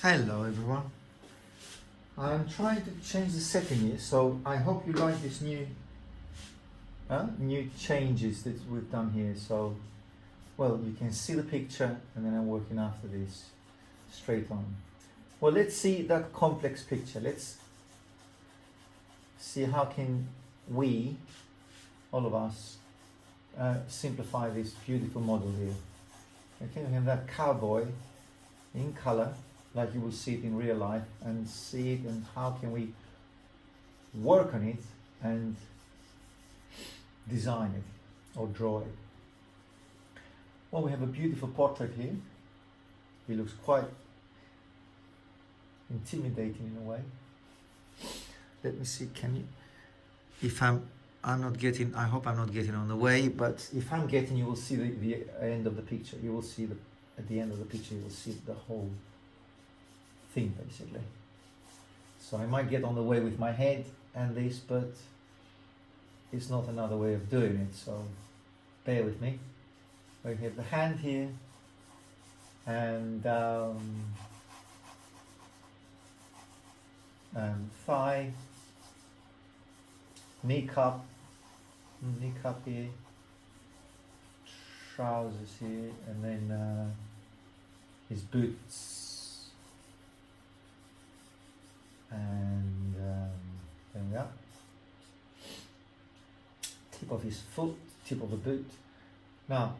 Hello everyone. I'm trying to change the setting here, so I hope you like this new changes that we've done here. So, well, you can see the picture, and then I'm working after this straight on. Well, let's see that complex picture. Let's see how can we, all of us, simplify this beautiful model here. Okay, we have that cowboy in color, like you will see it in real life, and see it, and how can we work on it and design it or draw it. Well, we have a beautiful portrait here. He looks quite intimidating in a way. Let me see, can you, if I'm not getting, I hope I'm not getting on the way, but if I'm getting, you will see the end of the picture. You will see at the end of the picture, you will see the whole thing basically. So I might get on the way with my head and this, but it's not another way of doing it, so bear with me. We have the hand here, and thigh, kneecap here, trousers here, and then his boots, and there we are. Tip of his foot, tip of the boot. Now,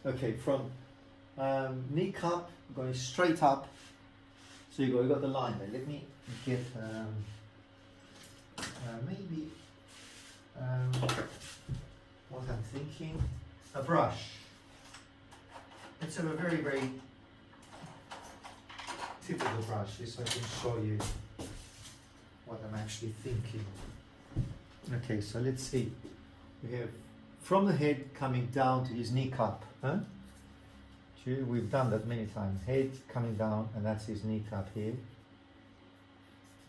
okay, from kneecap going straight up. So you got the line there. Let me get maybe what I'm thinking, a brush. Let's have a very tip of the brush, so I can show you what I'm actually thinking. Okay, so let's see. We have from the head coming down to his kneecap. Huh? We've done that many times. Head coming down, and that's his kneecap here.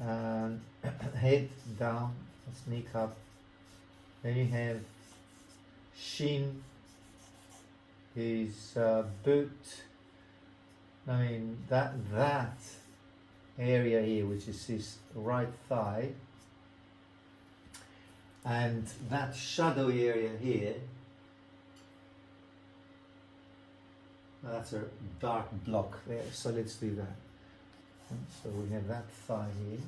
And head down, that's kneecap. Then you have shin, his boot. I mean that area here, which is his right thigh, and that shadowy area here. That's a dark block there, so let's do that. So we have that thigh here,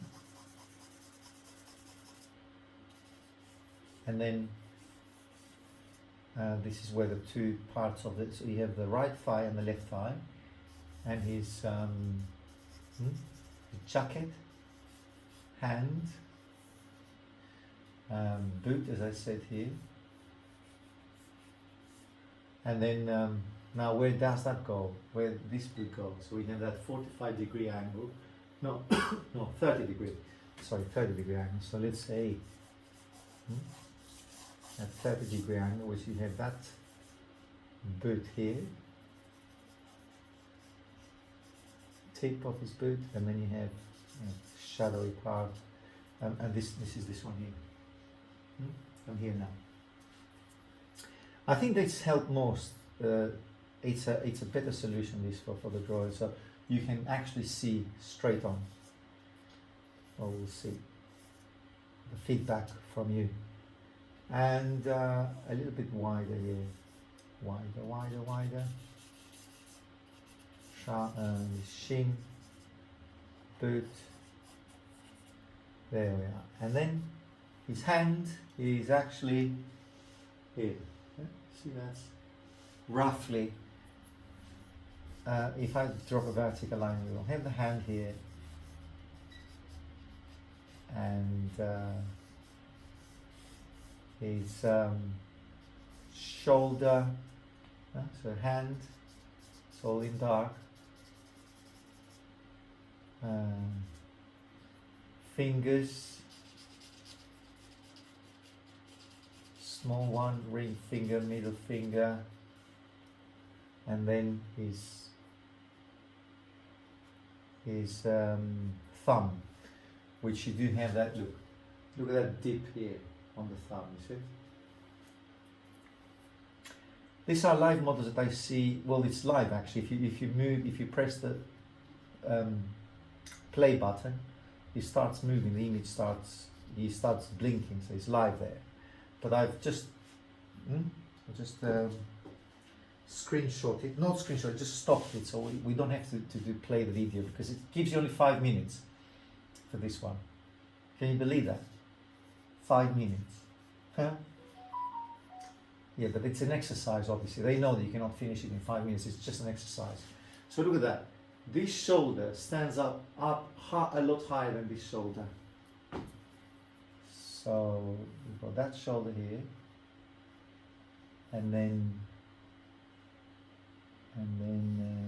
and then this is where the two parts of it. So you have the right thigh and the left thigh, and his jacket, hand, boot, as I said here, and then. Now, where does that go? Where this boot goes? So we have that 45-degree angle. No, no, 30 degree. Sorry, 30-degree angle. So let's say at 30-degree angle, which you have that boot here, tip of his boot, and then you have shadowy part, and this is this one here. I'm here now. I think this helped most. It's a better solution, this for the drawing, so you can actually see straight on. Or we'll see the feedback from you, and a little bit wider here, wider. Shin, boot. There we are, and then his hand is actually here. See, that's roughly. If I drop a vertical line, we will have the hand here, and his shoulder, so hand, it's all in dark, fingers, small one, ring finger, middle finger, and then his thumb, which you do have that look at that dip here on the thumb, you see. These are live models that I see. Well, it's live actually. If you press the play button, he starts moving, the image he starts blinking, so it's live there. But I've just screenshot it, not screenshot, just stopped it, so we don't have to play the video, because it gives you only 5 minutes for this one. Can you believe that? 5 minutes. Huh? Yeah, but it's an exercise, obviously. They know that you cannot finish it in 5 minutes, it's just an exercise. So look at that. This shoulder stands up a lot higher than this shoulder. So we've got that shoulder here, and then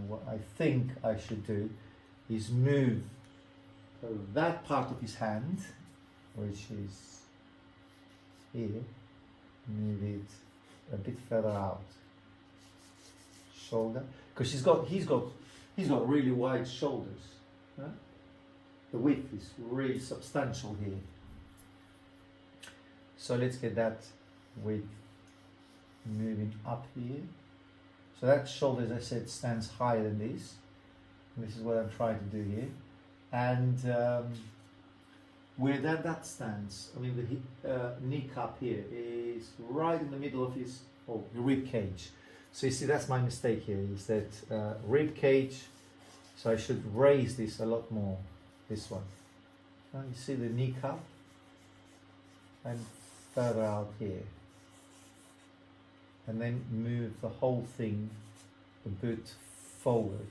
what I think I should do is move that part of his hand, which is here, move it a bit further out. Shoulder, because he's got really wide shoulders. Huh? The width is really substantial here. So let's get that width moving up here. So that shoulder, as I said, stands higher than this. And this is what I'm trying to do here. And where that stands, I mean the kneecap here is right in the middle of his the rib cage. So you see, that's my mistake here, is that rib cage, so I should raise this a lot more, this one. You see the kneecap, and further out here. And then move the whole thing a bit forward.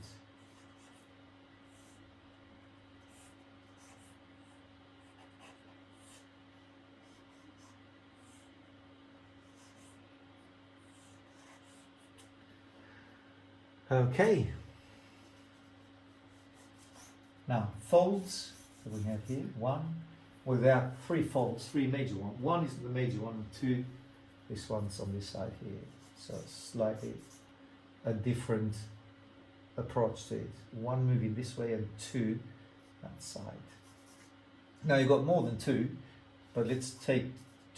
Okay. Now, folds that we have here. One, well, there are 3 folds, 3 major ones. One is the major one, and 2, this one's on this side here. So slightly a different approach to it. 1 moving this way and 2 that side. Now you've got more than 2, but let's take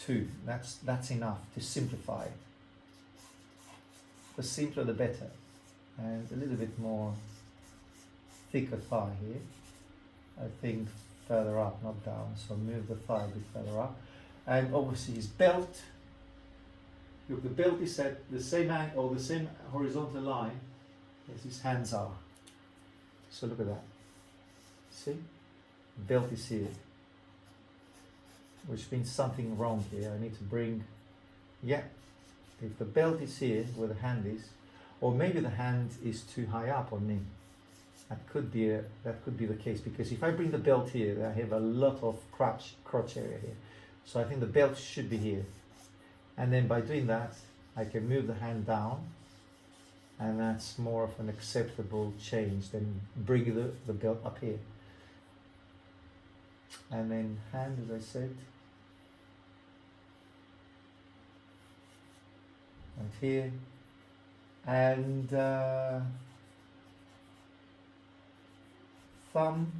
2. That's enough to simplify. The simpler the better. And a little bit more thicker thigh here. I think further up, not down. So move the thigh a bit further up. And obviously his belt. Look, the belt is at the same angle or the same horizontal line as his hands are. So look at that. See? Belt is here. Which means something wrong here. I need to bring, yeah. If the belt is here where the hand is, or maybe the hand is too high up on me. That could be the case, because if I bring the belt here, I have a lot of crotch area here. So I think the belt should be here. And then by doing that, I can move the hand down, and that's more of an acceptable change than bringing the belt up here. And then hand, as I said, and here, and thumb,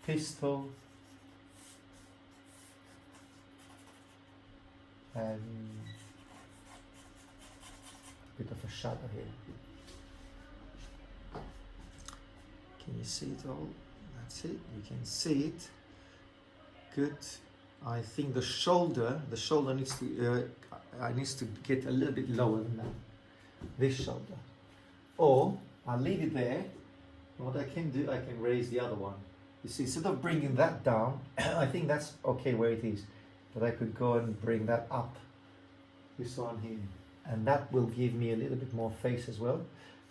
pistol, and a bit of a shadow here. Can you see it all? That's it, you can see it. Good. I think the shoulder needs to get a little bit lower than that. This shoulder. Or I'll leave it there. What I can do, I can raise the other one. You see, instead of bringing that down, I think that's okay where it is. But I could go and bring that up, this one here. And that will give me a little bit more face as well.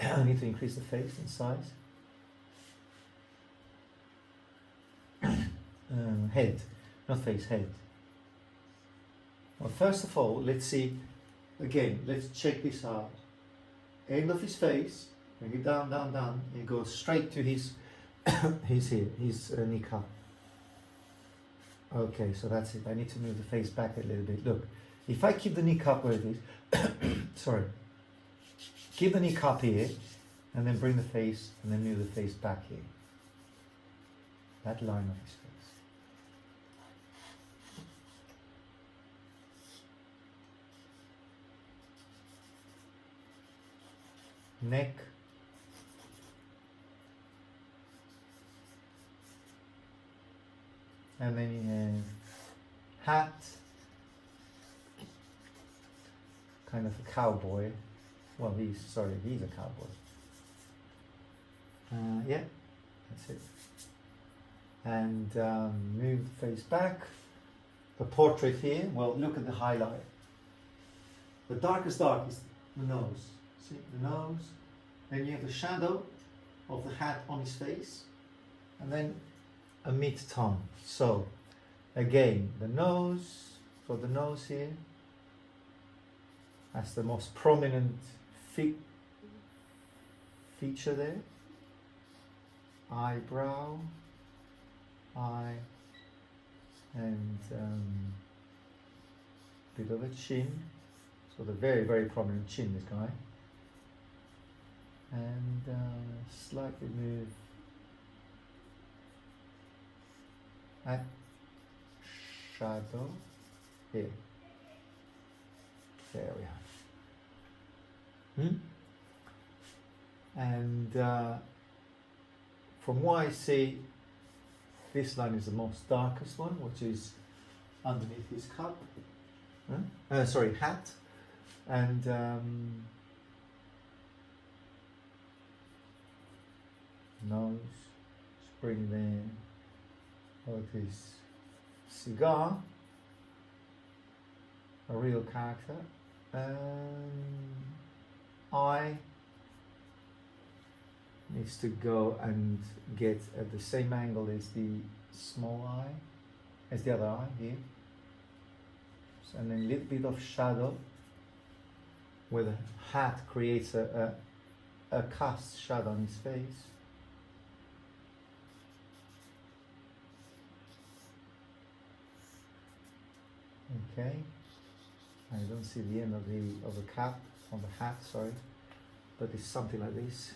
I need to increase the face in size. Head, not face, head. Well, first of all, let's see, again, let's check this out. End of his face, bring it down, down, down, and go straight to his, his kneecap. Okay, so that's it. I need to move the face back a little bit. Look, if I keep the kneecap where it is, sorry, keep the kneecap here, and then bring the face, and then move the face back here. That line of his face. Neck, and then you have hat, kind of a cowboy. Well, he's a cowboy. Yeah, that's it. And move the face back. The portrait here, well, look at the highlight. The darkest dark is the nose. See, the nose. Then you have the shadow of the hat on his face. And then a mid-tone. So, again, the nose, got the nose here. That's the most prominent feature there. Eyebrow, eye, and bit of a chin. So the very, very prominent chin, this guy. And slightly move at shadow here. There we are. And from what I see, this line is the most darkest one, which is underneath his cap. Hat. And nose, spring there, of his cigar, a real character. Eye needs to go and get at the same angle as the small eye, as the other eye here. So, and then a little bit of shadow where the hat creates a cast shadow on his face. Okay, I don't see the end of the cap on the hat, sorry, but it's something like this.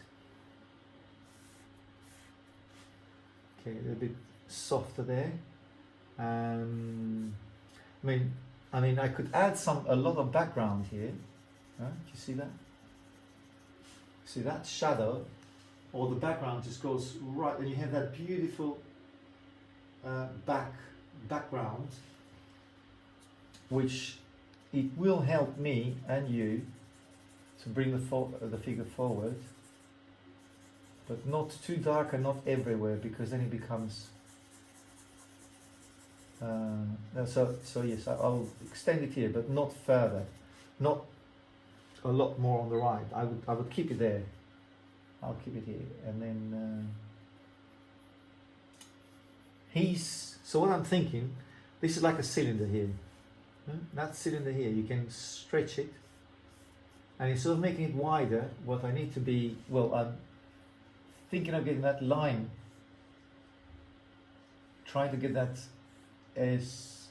Okay, a little bit softer there. I mean, I could add a lot of background here. Do you see that? See that shadow, or the background just goes right, and you have that beautiful background, which it will help me and you to bring the figure forward, but not too dark and not everywhere, because then it becomes. So yes, I'll extend it here, but not further, not a lot more on the right. I would keep it there. I'll keep it here, and then so what I'm thinking, this is like a cylinder here. That cylinder here, you can stretch it, and instead of making it wider, what I need to be, well, I'm thinking of getting that line, trying to get that as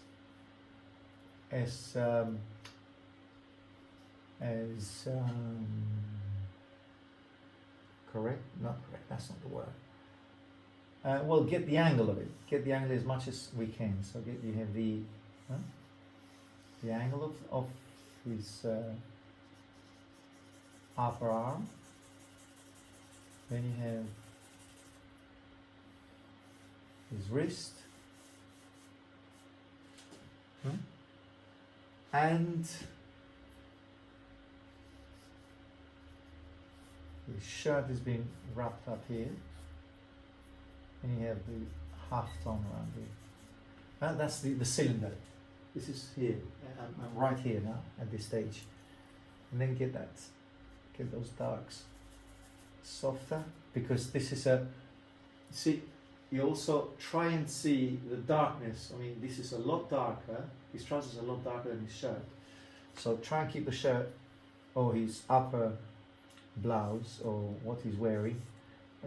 correct? Not correct, that's not the word. Well, get the angle of it. Get the angle as much as we can. So you have the angle of his upper arm. Then you have his wrist. And his shirt is being wrapped up here. And you have the half tone around here. That's the cylinder. This is here. I'm right here now at this stage. And then get those darks softer, because this is see, you also try and see the darkness. I mean, this is a lot darker. His trousers are a lot darker than his shirt. So try and keep the shirt or his upper blouse or what he's wearing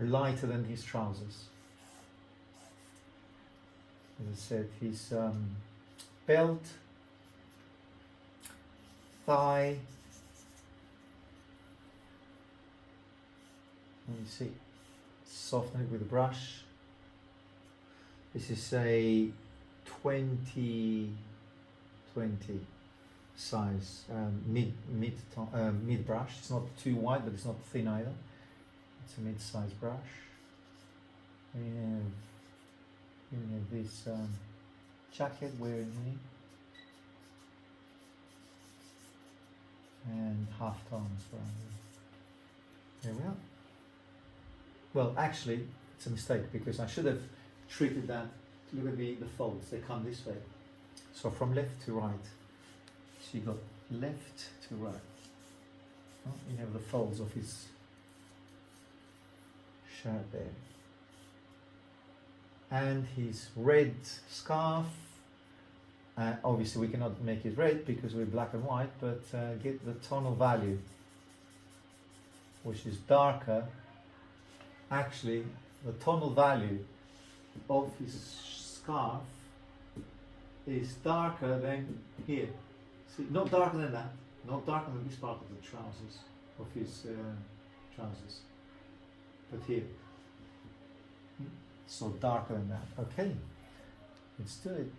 lighter than his trousers. As I said, his belt, thigh. Let me see. Soften it with a brush. This is a 20 size mid brush. It's not too wide, but it's not thin either. It's a mid-size brush. And you have this jacket wearing here. And half tones around here. There we are. Well, actually, it's a mistake because I should have treated that. Look at the folds, they come this way. So from left to right. So you got left to right. Oh, you have the folds of his shirt there. And his red scarf. Obviously we cannot make it red because we're black and white, but get the tonal value, which is darker. Actually, the tonal value of his scarf is darker than here. See, not darker than that, not darker than this part of the trousers, of his trousers, but here. So darker than that. Okay, let's do it.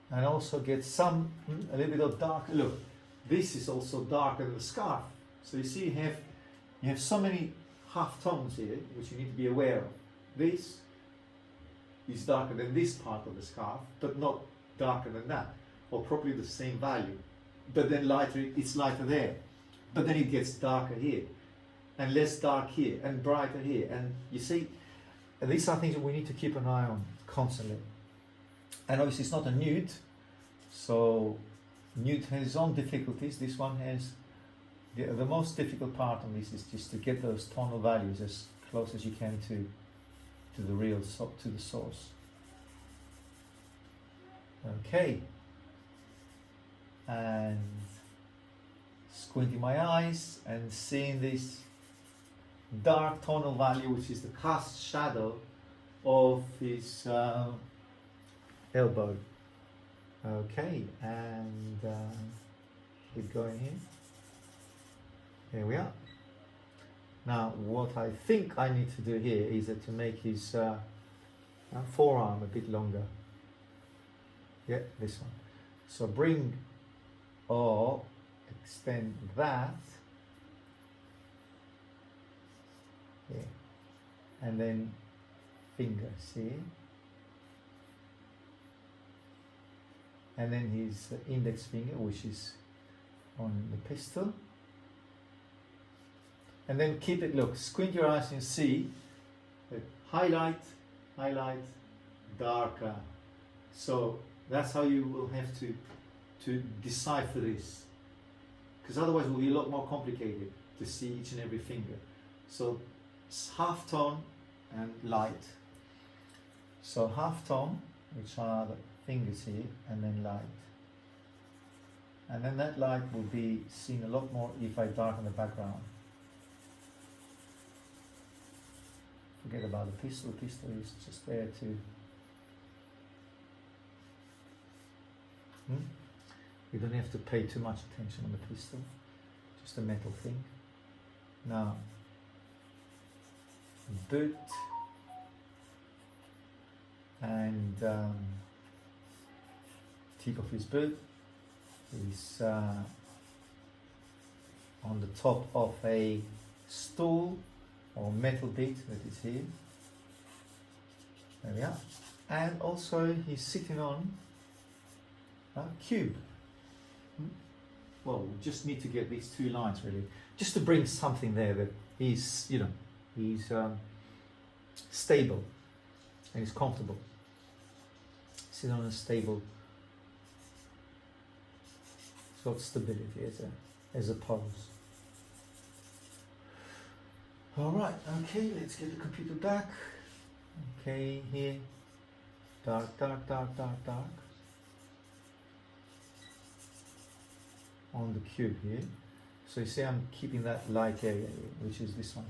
And also get some, a little bit of dark. Look, this is also darker than the scarf. So you see you have so many half tones here, which you need to be aware of. This is darker than this part of the scarf, but not darker than that, or probably the same value. But then lighter, it's lighter there. But then it gets darker here, and less dark here, and brighter here. And you see, these are things that we need to keep an eye on constantly. And obviously it's not a nude, so nude has its own difficulties. This one has, the most difficult part on this is just to get those tonal values as close as you can to the real, to the source. Okay. And squinting my eyes and seeing this dark tonal value, which is the cast shadow of his elbow. Okay, and keep going here. There we are. Now, what I think I need to do here is to make his forearm a bit longer. Yeah, this one. So bring or extend that. Yeah. And then finger, see? And then his index finger, which is on the pistol. And then keep it, look, squint your eyes and see. Highlight, highlight, darker. So that's how you will have to decipher this. Because otherwise it will be a lot more complicated to see each and every finger. So it's half tone and light. So half tone, which are the fingers here, and then light. And then that light will be seen a lot more if I darken the background. Forget about the pistol. The pistol is just there to... You don't have to pay too much attention on the pistol. Just a metal thing. Now, boot and tip of his boot is on the top of a stool or metal bit that is here. There we are. And also he's sitting on a cube. Well, we just need to get these two lines really, just to bring something there that he's, you know, he's stable and he's comfortable. Sitting on a stable, it's got stability as a pose. All right, okay, let's get the computer back. Okay, here, dark, dark, dark, dark, dark. On the cube here. So you see I'm keeping that light area here, which is this one.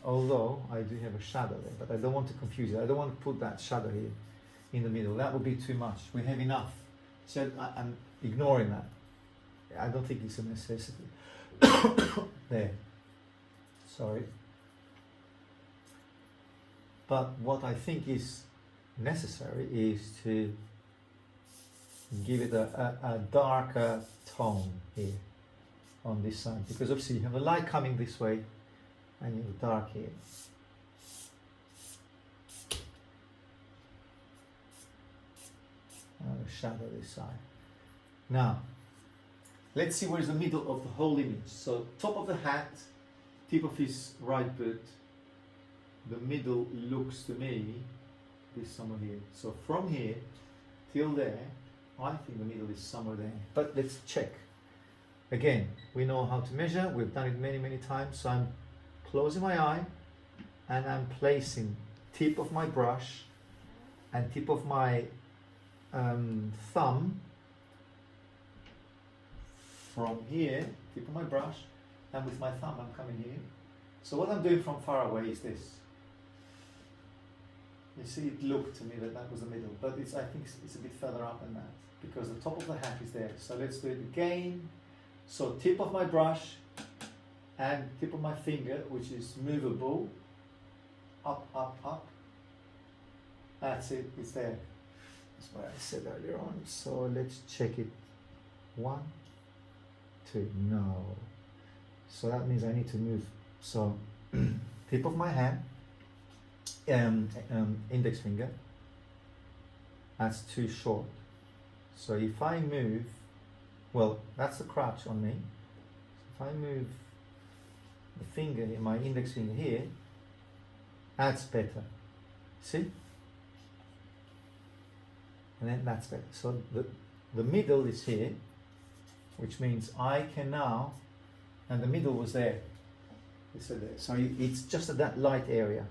Although I do have a shadow there, but I don't want to confuse it. I don't want to put that shadow here in the middle. That would be too much. We have enough. So I'm ignoring that. I don't think it's a necessity. There. Sorry. But what I think is necessary is to give it a darker tone here on this side, because obviously you have the light coming this way and you have dark here. Shadow this side. Now, let's see where's the middle of the whole image. So top of the hat, tip of his right boot, the middle looks to me this somewhere here. So from here till there, I think the middle is somewhere there. But let's check. Again, we know how to measure. We've done it many, many times. So I'm closing my eye and I'm placing tip of my brush and tip of my thumb from here, tip of my brush, and with my thumb I'm coming here. So what I'm doing from far away is this. You see, it looked to me that that was the middle, but I think it's a bit further up than that because the top of the hat is there. So let's do it again. So tip of my brush and tip of my finger, which is movable, up, up, up. That's it, it's there. That's what I said earlier on. So let's check it. 1, 2, no. So that means I need to move. So tip of my hand, index finger, that's too short. So if I move, well, that's the crutch on me. So if I move the finger, my index finger here, that's better. See? And then that's better. So the middle is here, which means I can now, and the middle was there. It's there. So it's just at that light area.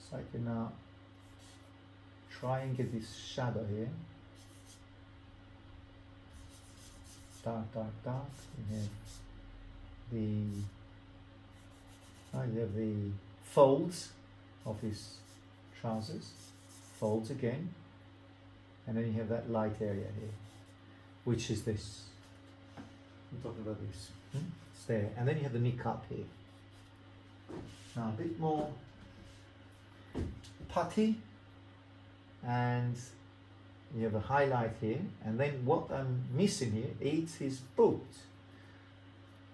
So I can now try and get this shadow here. Dark, dark, dark. You have the folds of his trousers. Folds again. And then you have that light area here, which is this. I'm talking about this. It's there. And then you have the kneecap here. Now a bit more putty, and you have a highlight here. And then what I'm missing here is his boot,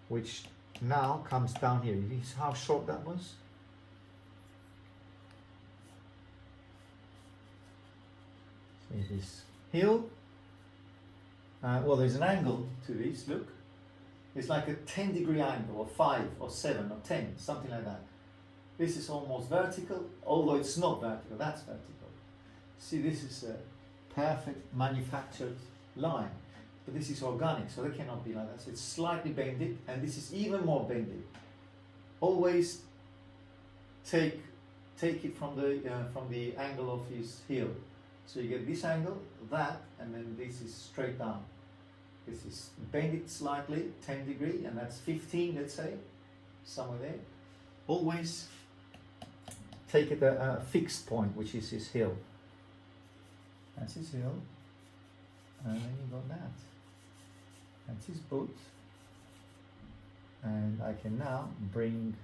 which now comes down here. You see how short that was? This heel. Well, there's an angle to this, look. It's like a 10-degree angle, or 5, or 7, or 10, something like that. This is almost vertical, although it's not vertical, that's vertical. See, this is a perfect manufactured line, but this is organic, so they cannot be like that. So it's slightly bended, and this is even more bended. Always take it from the angle of his heel. So you get this angle, that, and then this is straight down. This is bend it slightly, 10 degree, and that's 15, let's say, somewhere there. Always take it a fixed point, which is his heel. That's his heel. And then you got that. That's his boot. And I can now bring,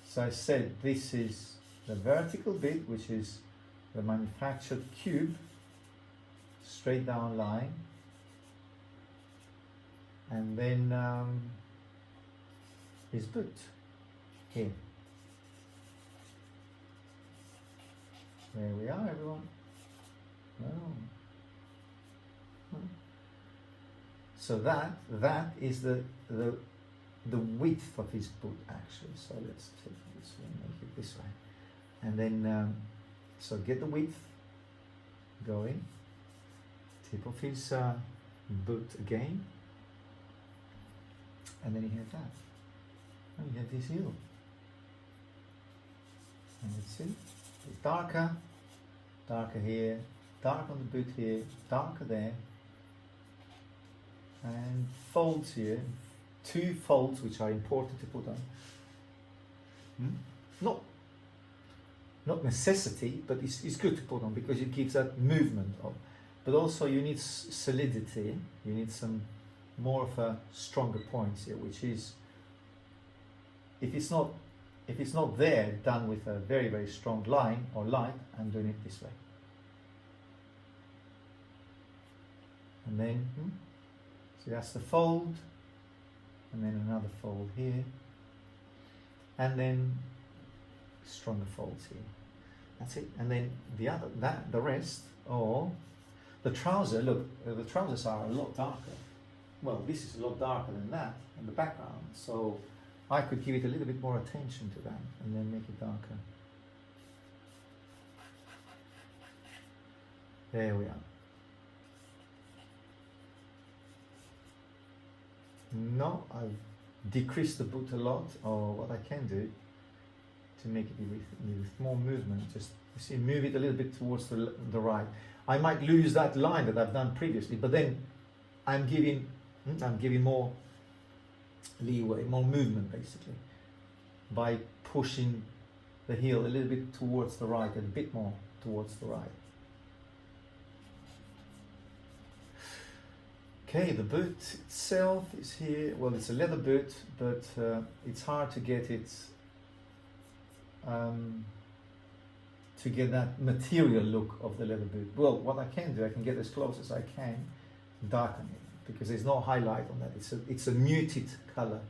so I said this is the vertical bit, which is the manufactured cube, straight down line, and then his boot here. There we are, everyone. Oh. So that is the width of his boot, actually. So let's take it this way, make it this way. And then, so get the width going, tip of his boot again, and then you have that. And you have this heel. And let's see, it's darker here, dark on the boot here, darker there, and folds here, 2 folds which are important to put on. Not necessity, but it's good to put on because it gives that movement of. But also you need solidity. You need some more of a stronger points here, which is if it's not there done with a very, very strong line or light, I'm doing it this way. And then see, that's the fold, and then another fold here, and then stronger folds here. That's it. And then the rest, or the trouser, look, the trousers are a lot darker. Well, this is a lot darker than that in the background, so I could give it a little bit more attention to that and then make it darker. There we are. No, I've decreased the boot a lot, or what I can do to make it with more movement, just you see, move it a little bit towards the right. I might lose that line that I've done previously, but then I'm giving more leeway, more movement basically, by pushing the heel a little bit towards the right, a bit more towards the right. Okay, the boot itself is here. Well, it's a leather boot, but it's hard to get it to get that material look of the leather boot. Well, what I can do, I can get as close as I can, darken it, because there's no highlight on that. It's a muted color.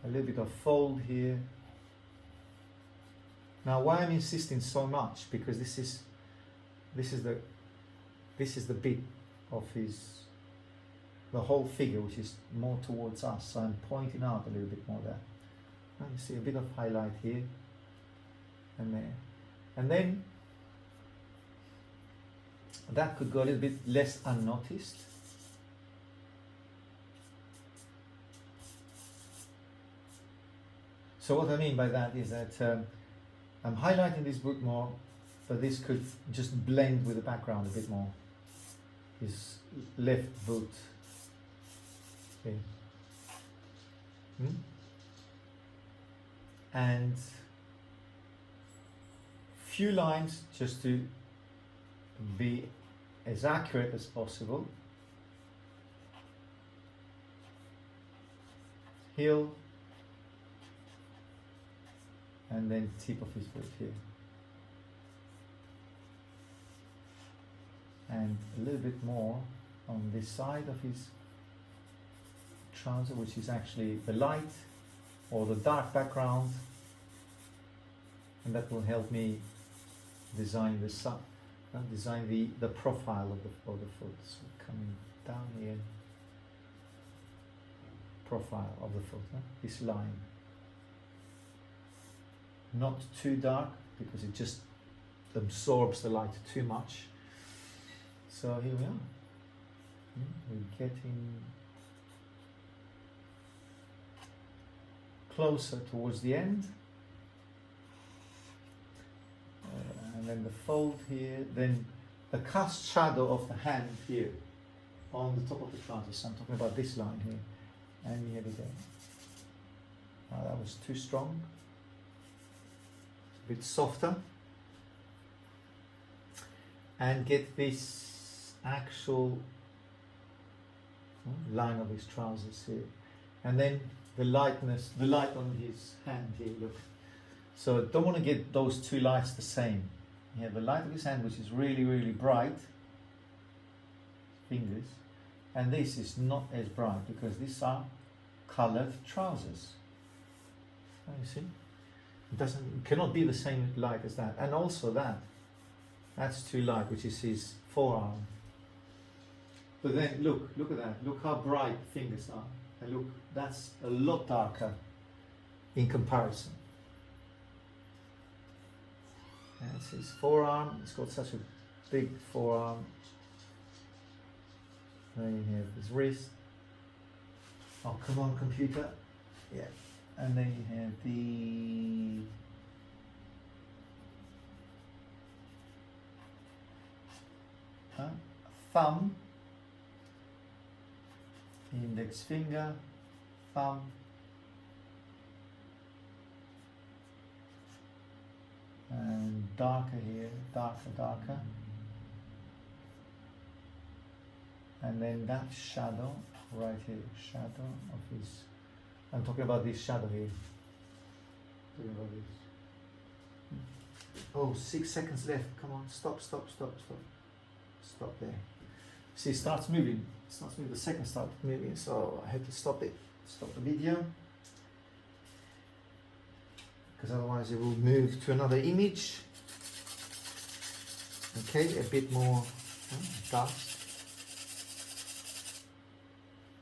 A little bit of fold here. Now, why I'm insisting so much, because this is the bit of the whole figure, which is more towards us. So I'm pointing out a little bit more there. And you see a bit of highlight here and there. And then that could go a little bit less unnoticed. So what I mean by that is that I'm highlighting this boot more, but this could just blend with the background a bit more. His left boot. Okay. And few lines just to be as accurate as possible. Heel, and then tip of his foot here. And a little bit more on this side of his trouser, which is actually the light or the dark background, and that will help me design the profile of the foot. So coming down here, profile of the foot, this line, not too dark because it just absorbs the light too much. So here we are. We're getting closer towards the end. And then the fold here, then the cast shadow of the hand here on the top of the trousers. So I'm talking about this line here. And here we go. That was too strong. It's a bit softer. And get this actual line of his trousers here, and then the light on his hand here, look. So don't want to get those two lights the same. You have the light of his hand, which is really, really bright, fingers, and this is not as bright because these are colored trousers. You see, it cannot be the same light as that, and also that's too light, which is his forearm. But then look at that. Look how bright the fingers are. And look, that's a lot darker in comparison. That's his forearm. It's got such a big forearm. Then you have his wrist. Oh, come on, computer. Yeah. And then you have the thumb, index finger, thumb, and darker here, darker, and then that shadow right here, shadow of his, I'm talking about this shadow here, talking about this. Oh, 6 seconds left, come on, stop there. See, it starts moving. It starts moving. The second started moving, so I had to stop it. Stop the video. Because otherwise it will move to another image. Okay, a bit more dust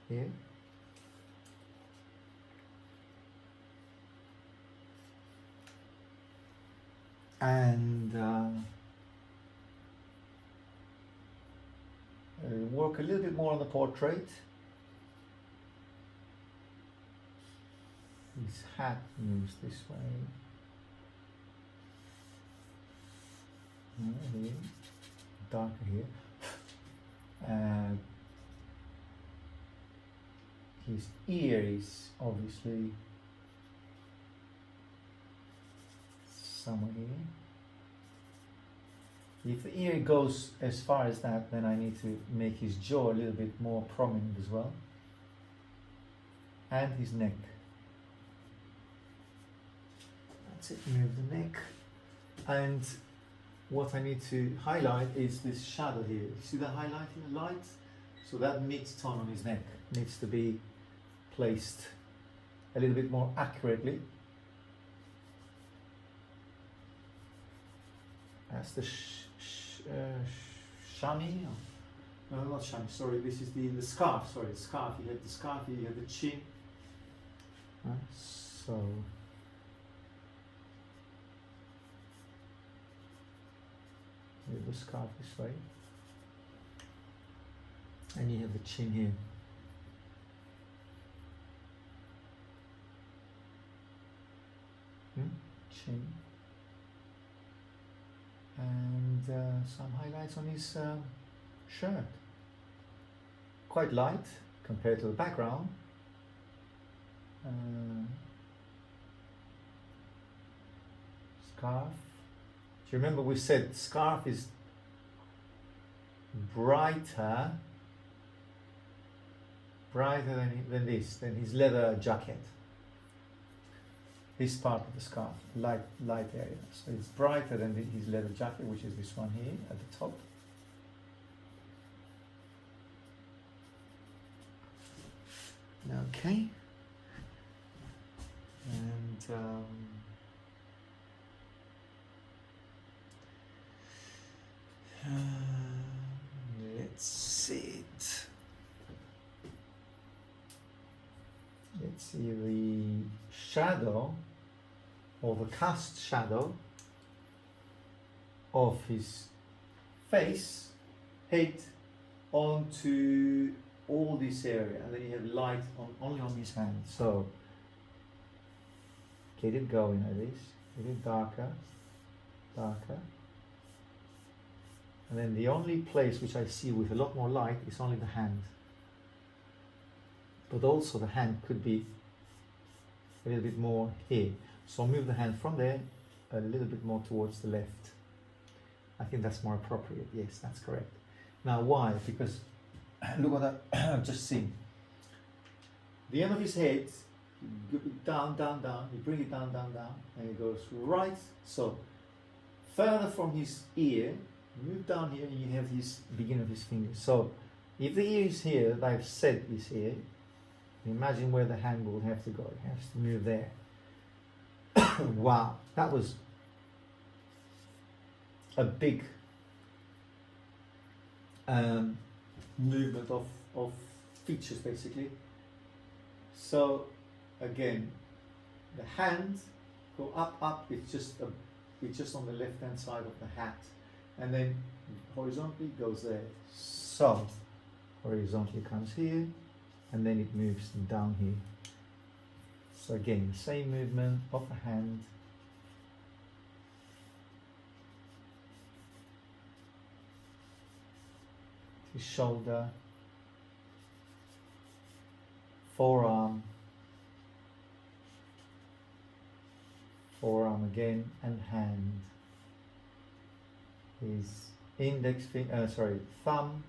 here. And work a little bit more on the portrait. His hat moves this way. Here, darker here. His ear is obviously somewhere here. If the ear goes as far as that, then I need to make his jaw a little bit more prominent as well. And his neck. That's it, move the neck. And what I need to highlight is this shadow here. You see the highlight in the light? So that mid-tone on his neck needs to be placed a little bit more accurately. That's the shami. No, not shami. Sorry, this is the scarf. Sorry, the scarf. You have the scarf. You have the chin. So move the scarf this way, and you have the chin here. Chin. And some highlights on his shirt. Quite light compared to the background. Scarf. Do you remember we said scarf is brighter than his leather jacket. This part of the scarf, light area. So it's brighter than his leather jacket, which is this one here at the top. Okay. And let's see it. Let's see the shadow, or the cast shadow of his face, head onto all this area, and then you have light only on his hand. So get it going like this, get it darker, darker. And then the only place which I see with a lot more light is only the hand. But also the hand could be a little bit more here. So move the hand from there a little bit more towards the left. I think that's more appropriate. Yes, that's correct. Now why? Because look what I've just seen. The end of his head, you go down, down, down, you bring it down, down, down, and it goes right. So further from his ear, move down here, and you have his beginning of his finger. So if the ear is here, that I've said is here, imagine where the hand will have to go. It has to move there. Wow, that was a big movement of features, basically. So again, the hand go up, up. It's just on the left hand side of the hat, and then horizontally goes there. So horizontally comes here, and then it moves down here. So again, the same movement of the hand. His shoulder, forearm, forearm again, and hand. His index finger, thumb,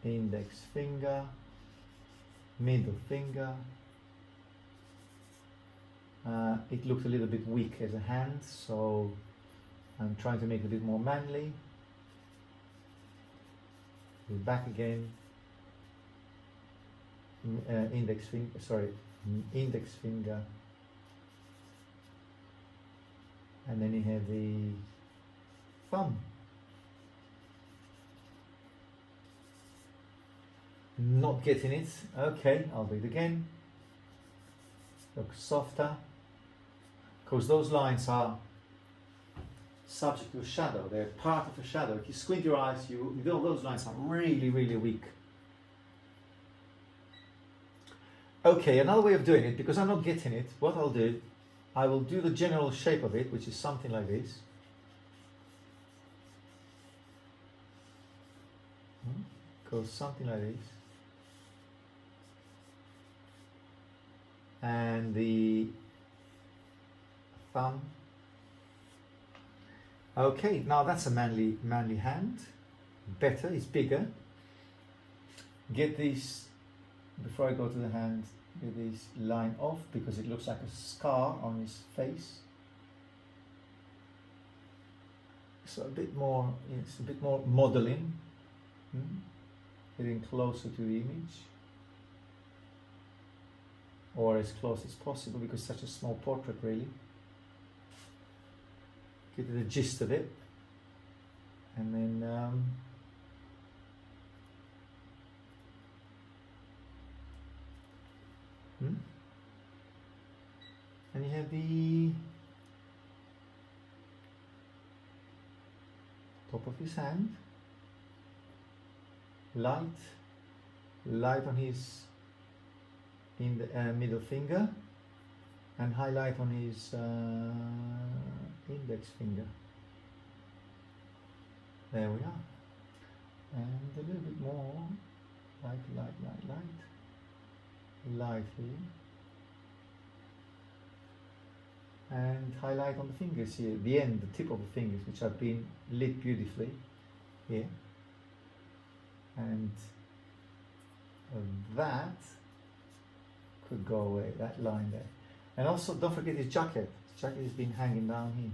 index finger, middle finger. It looks a little bit weak as a hand, so I'm trying to make it a bit more manly. back again, index finger, and then you have the thumb. Not getting it. Okay, I'll do it again. Look softer, because those lines are subject to a shadow. They're part of a shadow. If you squint your eyes, you know those lines are really, really weak. Okay, another way of doing it, because I'm not getting it, what I'll do, I will do the general shape of it, which is something like this. Goes something like this. And the thumb. Okay, now that's a manly hand. Better, it's bigger. Get this, before I go to the hand, get this line off because it looks like a scar on his face. So a bit more, it's a bit more modeling. Getting closer to the image. Or as close as possible, because it's such a small portrait really. Get the gist of it, and then and you have the top of his hand, light on his middle finger, and highlight on his index finger. There we are. And a little bit more light here, and highlight on the fingers here, the end, the tip of the fingers, which have been lit beautifully here, and that could go away, that line there. And also don't forget his jacket. His jacket has been hanging down here.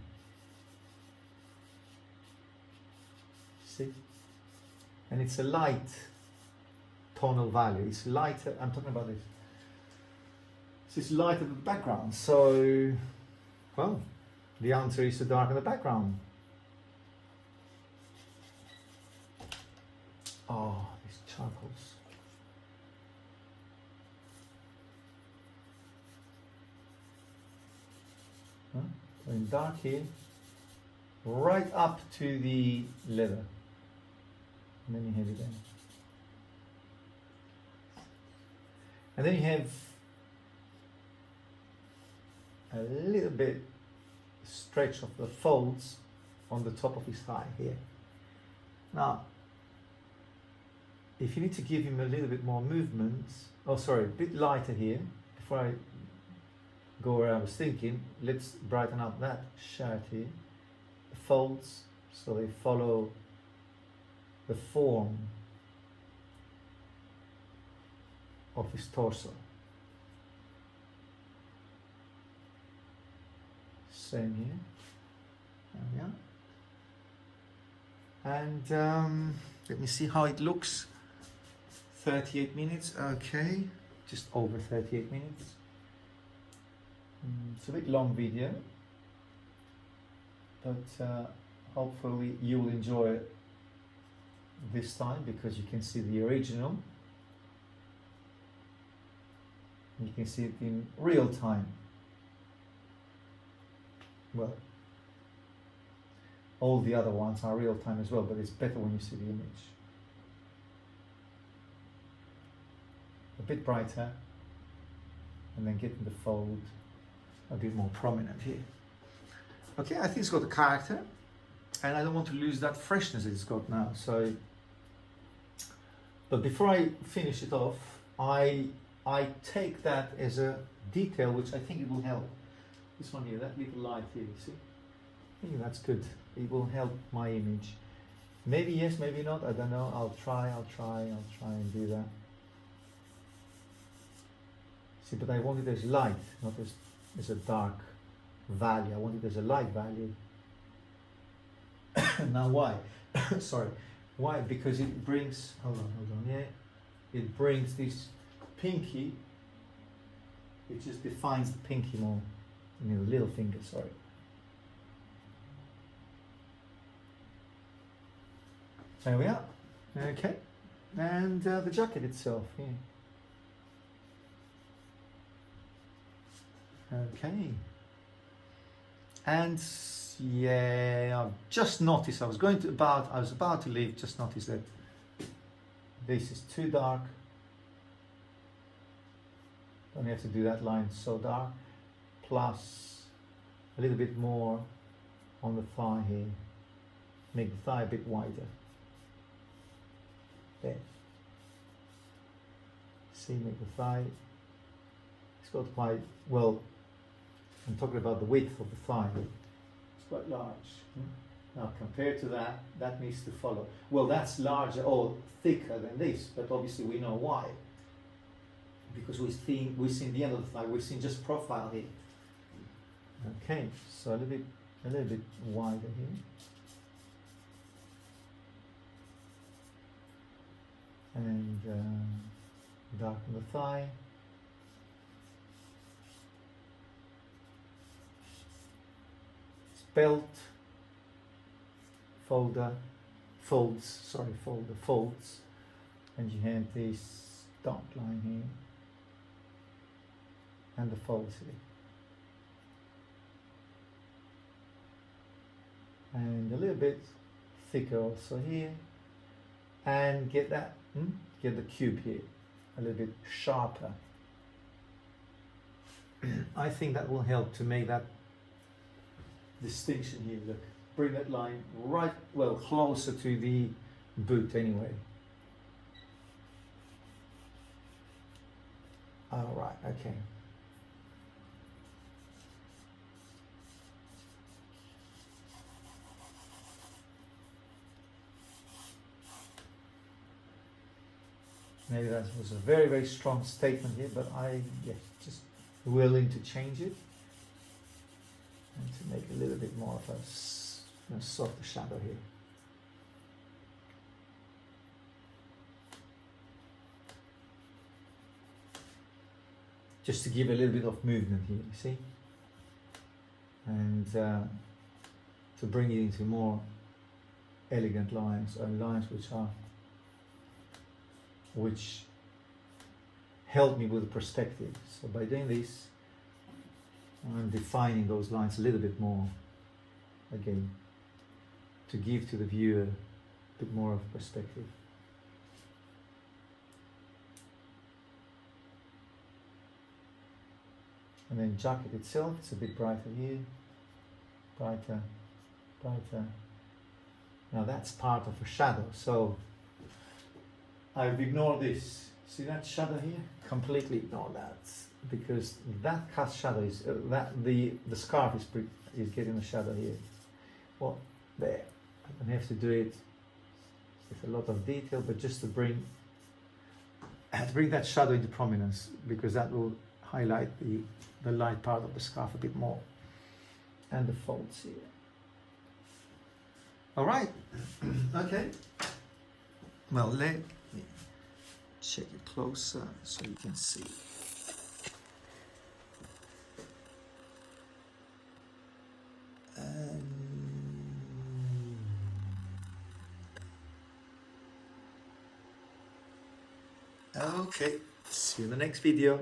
See? And it's a light tonal value. It's lighter, I'm talking about this. It's lighter than the background. So, well, the answer is to darken the background. Oh, these charcoals. So in dark here, right up to the leather, and then you have it there. And then you have a little bit stretch of the folds on the top of his thigh here. Now, if you need to give him a little bit more movement, oh sorry, a bit lighter here, before I go where I was thinking, let's brighten up that shirt here. The folds, so they follow the form of his torso. Same here. And let me see how it looks. 38 minutes, okay, just over 38 minutes. It's a bit long video, but hopefully you will enjoy it this time, because you can see the original. You can see it in real time. Well, all the other ones are real time as well, but it's better when you see the image. A bit brighter, and then getting the fold a bit more prominent here. Okay, I think it's got a character, and I don't want to lose that freshness it's got now. So, but before I finish it off, I take that as a detail which I think it will help. This one here, that little light here, you see? I think that's good. It will help my image. Maybe yes, maybe not, I don't know. I'll try and do that. See, but I want it as light, not as a dark value. I want it as a light value. Now why? Sorry. Why? Because it brings, hold on, yeah. It brings this pinky, it just defines the pinky more, the little finger, sorry. There we are. Okay. And the jacket itself, yeah. Okay. And yeah, I've just noticed, I was about to leave, just noticed that this is too dark. Don't have to do that line so dark. Plus a little bit more on the thigh here. Make the thigh a bit wider. There. See, make the thigh. It's got quite, well, I'm talking about the width of the thigh. It's quite large. Now compared to that, that needs to follow. Well, that's larger or thicker than this, but obviously we know why. Because we've seen the end of the thigh, we've seen just profile here. Okay, so a little bit wider here. And darken the thigh. Belt, folds, and you have this dot line here, and the folds here. And a little bit thicker also here, and get the cube here, a little bit sharper. I think that will help to make that distinction here. Look, bring that line right, well, closer to the boot anyway. All right, okay. Maybe that was a very, very strong statement here, but I just willing to change it. And to make a little bit more of a softer shadow here. Just to give a little bit of movement here, you see? And to bring it into more elegant lines, and lines which help me with the perspective. So by doing this, I'm defining those lines a little bit more, again, to give to the viewer a bit more of perspective. And then jacket itself, it's a bit brighter here, brighter. Now that's part of a shadow, so I've ignored this. See that shadow here? Completely ignore that. Because that cast shadow is the scarf is getting the shadow here. Well, there. I don't have to do it with a lot of detail, but just to bring that shadow into prominence, because that will highlight the light part of the scarf a bit more, and the folds here. All right. Okay. Well, let me check it closer so you can see. Okay, see you in the next video.